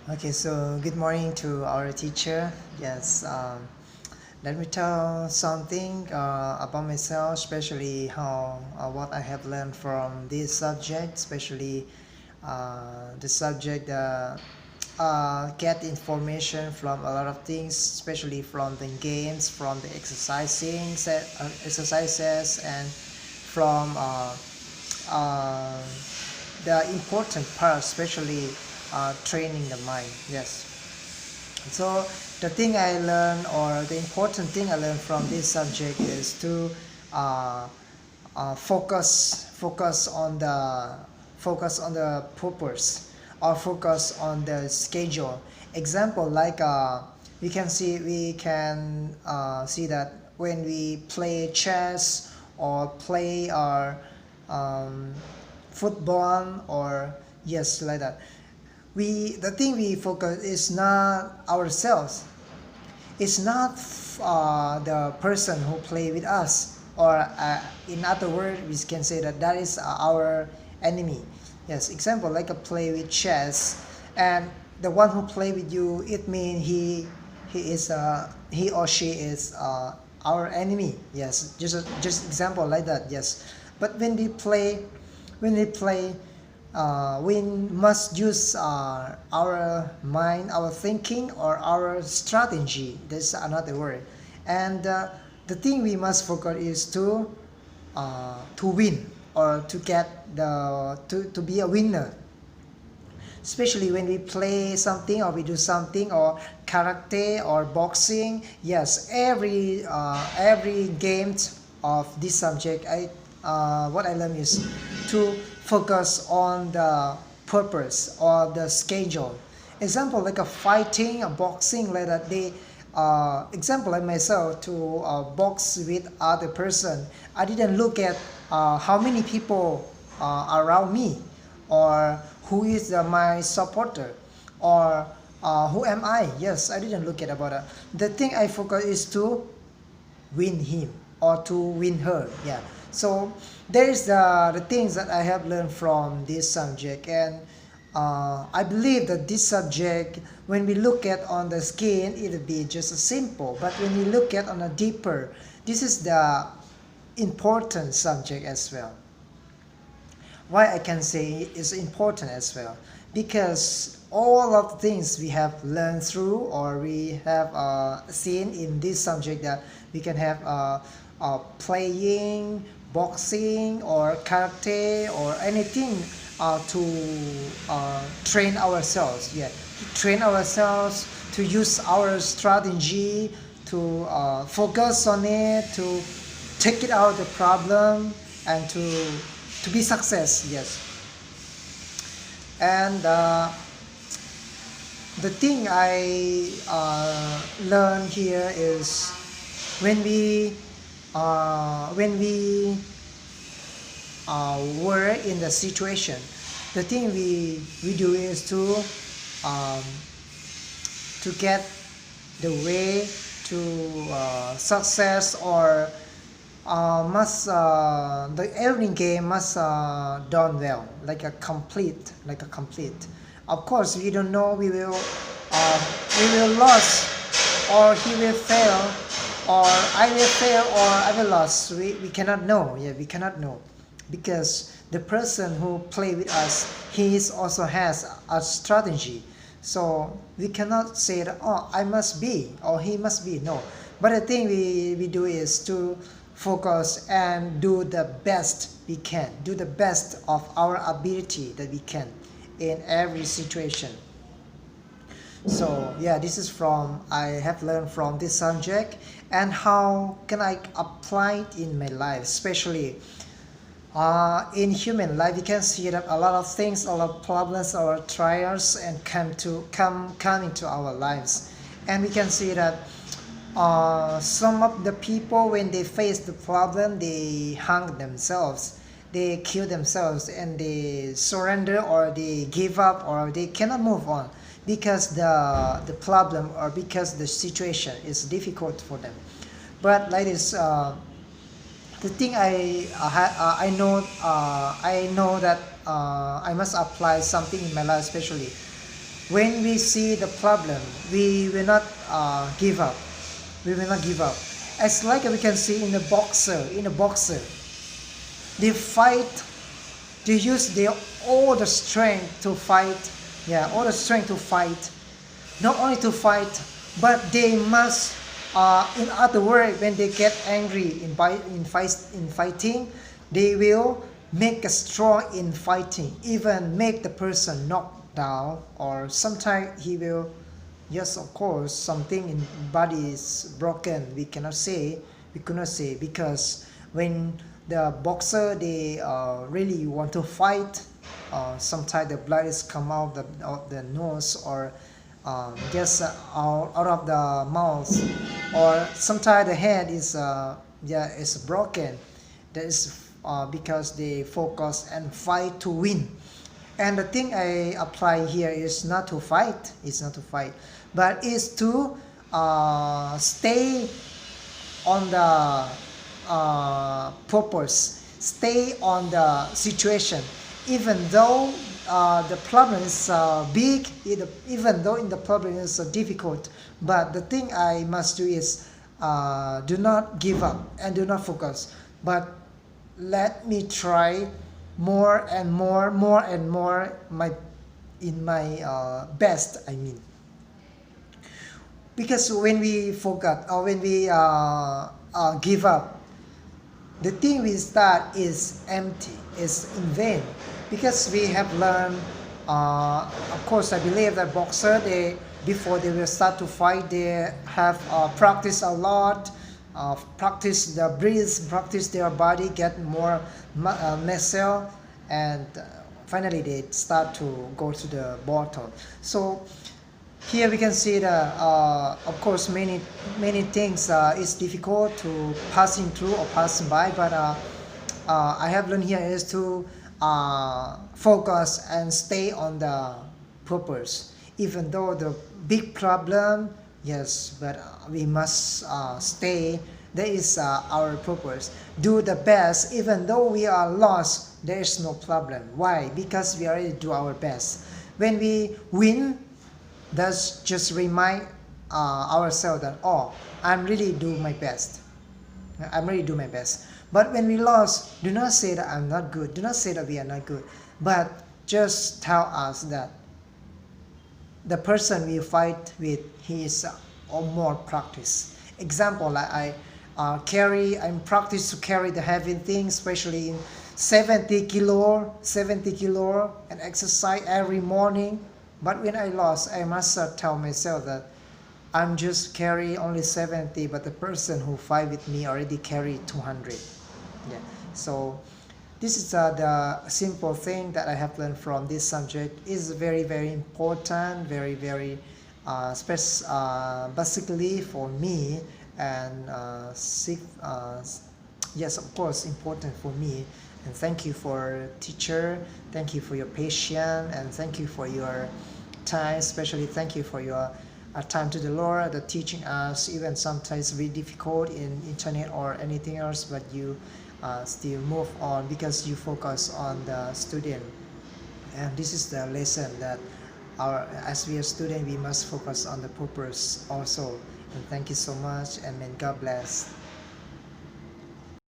Okay, so good morning to our teacher. Yes, let me tell something about myself, especially how what I have learned from this subject, especially the subject get information from a lot of things, especially from the games, from the exercises, and from uh, the important part, especially training the mind. Yes. So the thing I learned, or the important thing I learned from this subject, is to uh, focus on the purpose, or focus on the schedule. Example, like we can see that when we play chess or play our um, football, or yes, like that, the thing we focus is not ourselves. It's not the person who play with us, or in other words, we can say that is our enemy. Yes, example, like a play with chess, and the one who play with you, it means he or she is our enemy. Yes, just example like that. Yes, but when we play, we must use our mind, our thinking, or our strategy. That's another word. And the thing we must focus is to win, or to get to be a winner. Especially when we play something, or we do something, or karate or boxing. Yes, every game of this subject, what I learned is to focus on the purpose or the schedule. Example, like a fighting, a boxing, like that. Example, like myself, to box with other person, I didn't look at how many people around me, or who is my supporter, or who am I. Yes, I didn't look at about that. The thing I focus is to win him, or to win her. Yeah, so there is the things that I have learned from this subject. And I believe that this subject, when we look at on the skin, it'll be just a simple, but when we look at on a deeper, this is the important subject as well. Why I can say is important as well, because all of the things we have learned through, or we have seen in this subject, that we can have playing, boxing, or karate, or anything to train ourselves. Yeah, to train ourselves, to use our strategy, to focus on it, to take it out the problem, and to be success. Yes. And the thing I learned here is, when we were in the situation, the thing we do is um, to get the way to success, or the every game must done well, like a complete. Of course, we don't know, we will lose, or he will fail, or I will fail, or I will lose. We cannot know. Yeah, we cannot know, because the person who play with us, also has a strategy. So we cannot say that, oh, I must be, or he must be. No, but the thing we do is to focus and do the best we can, do the best of our ability that we can in every situation. So yeah, this is from I have learned from this subject. And how can I apply it in my life, especially in human life. You can see that a lot of things, a lot of problems or trials, and come into our lives. And we can see that some of the people, when they face the problem, they hang themselves, they kill themselves, and they surrender, or they give up, or they cannot move on, because the problem, or because the situation is difficult for them. But like this, the thing I know that I must apply something in my life, especially When we see the problem, we will not give up. We will not give up. As like we can see in a boxer, they fight, they use their all the strength to fight. Yeah, all the strength to fight. Not only to fight, but they must. In other words, when they get angry in fighting, they will make a strong in fighting, even make the person knocked down, or sometimes he will. Yes, of course, something in body is broken. We cannot say because when the boxer they really want to fight, sometimes the blood is come out of the nose or just out of the mouth, or sometimes the head is is broken. That is because they focus and fight to win. And the thing I apply here is not to fight. It's not to fight, but is to stay on the purpose, stay on the situation, even though the problem is big, even though the problem is difficult. But the thing I must do is do not give up and do not focus, but let me try more and more in my best. I mean, because when we forget or when we give up, the thing we start is empty, is in vain, because we have learned. Of course, I believe that boxer they before they will start to fight, they have practiced a lot, practice the breath, practice their body, get more muscle, and finally they start to go to the bottle. So here we can see that of course many things is difficult to passing through or passing by, but I have learned here is to focus and stay on the purpose, even though the big problem. Yes, but we must stay. That is our purpose. Do the best, even though we are lost. There is no problem. Why? Because we already do our best. When we win, that's just remind ourselves that I'm really do my best. I'm really do my best. But when we lost, do not say that I'm not good. Do not say that we are not good. But just tell us that the person we fight with, he is or more practice. Example, like I'm practice to carry the heavy things, especially in 70 kilo, and exercise every morning. But when I lost, I must tell myself that I'm just carry only 70, but the person who fight with me already carry 200. Yeah. So this is the simple thing that I have learned from this subject. Is very important, very basically for me, and yes, of course, important for me. And thank you for teacher, thank you for your patience, and thank you for your time. Especially thank you for your time to the Lord, the teaching us, even sometimes very difficult in internet or anything else, but you still move on because you focus on the student. And this is the lesson that as we are student, we must focus on the purpose also. And thank you so much, and may God bless.